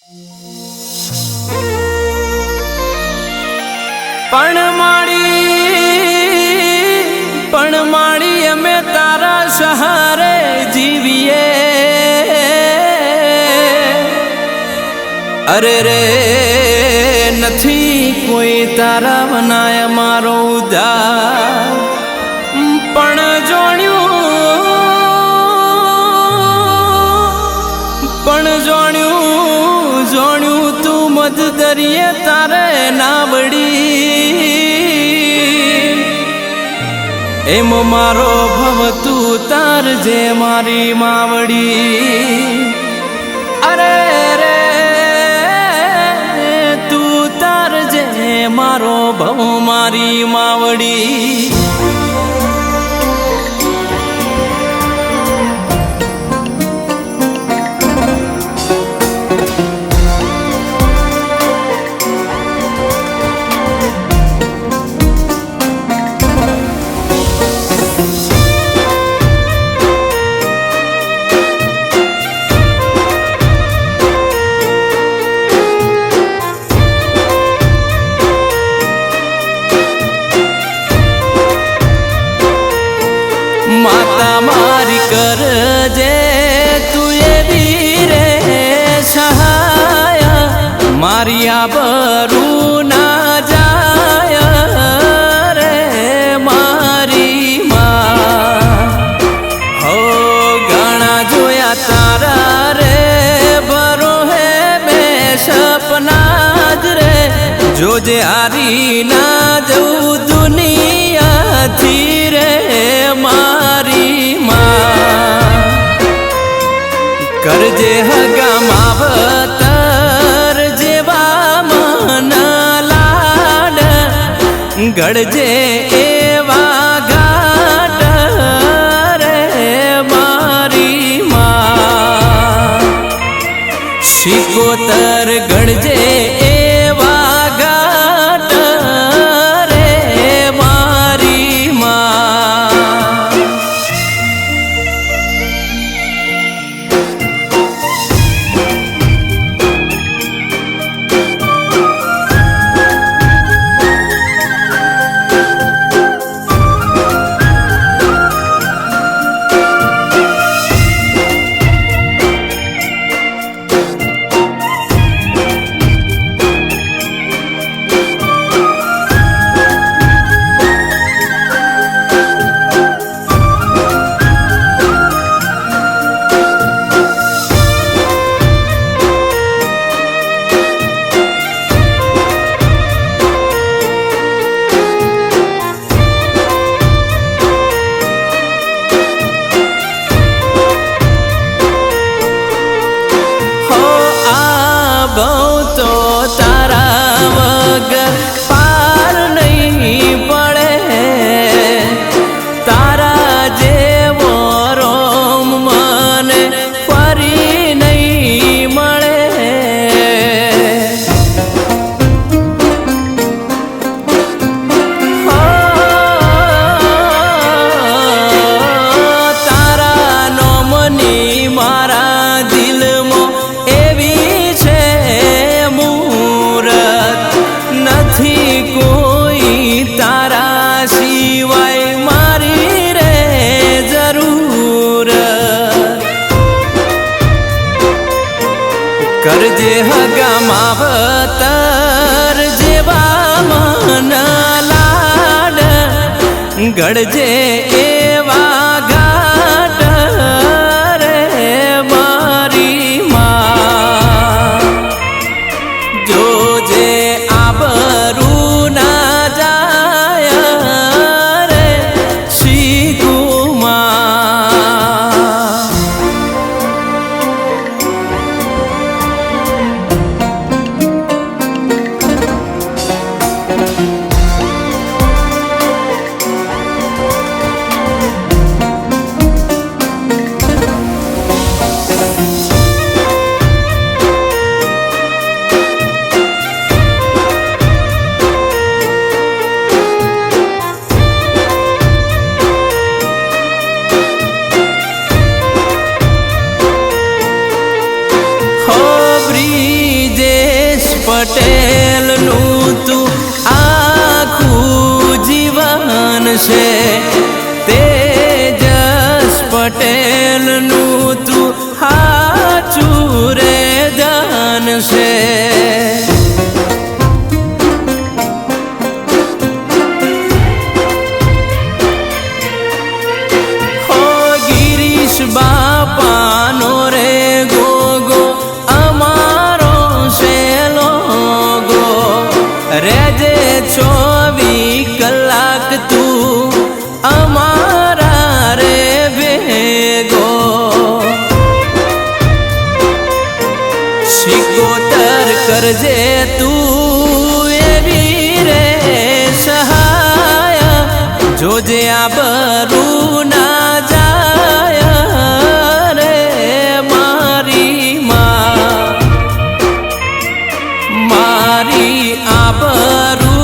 પણ માડી અમે તારા સહારે જીવીએ, અરે રે નથી કોઈ તારા બનાય મારો ઉદ્ધાર, પણ જોણ્યું તું મધ દરિયે તારે ના વળી, એમ મારો ભવ તું તાર જે મારી માવડી, અરે રે તું તાર જે મારો ભવ મારી માવડી. માતા મારી કરજે તું એવી રે સહાય, મારી આબરૂ ના જાય રે મારી માં. હો ઘણા જોયા તારા રે બરો હે બે સપના જ રે, જોજે હારી ના જવું દુનિયાથી રે મારી માં. કરજે હગા માવતર જેવા મન લાડ, ગળજે એવા ઘાટ રે મારી માં. શિકોતર ગળજે એવા ઘાટ રે મારી માં. તો તારા વગર પાર નહીં પડે, તારા જેવો રોમ મને ફરી નહીં મળે. તારા નોમની મારા દિલમાં એવી છે નથી કોઈ તારા સિવાય મારી રે જરૂર. કરજે હગા માવતર જેવા મન લાડ, ગળજે એવા ઘાટ રે મારી માં. જોજે આબરૂ ના જાય રે શિકુમાં. પટેલનું તું આખું જીવન છે તેજસ પટેલનું તું હાચું રે ધન છે બાપાનો રે ગોગો અમારો સેલો ગો રેજે 24 કલાક તું અમારા રે ભેગો શિકોતર કરજે તું એવી રે સહાય જોજે આબરૂ ના જાય રે મારી માં મારી આબરૂ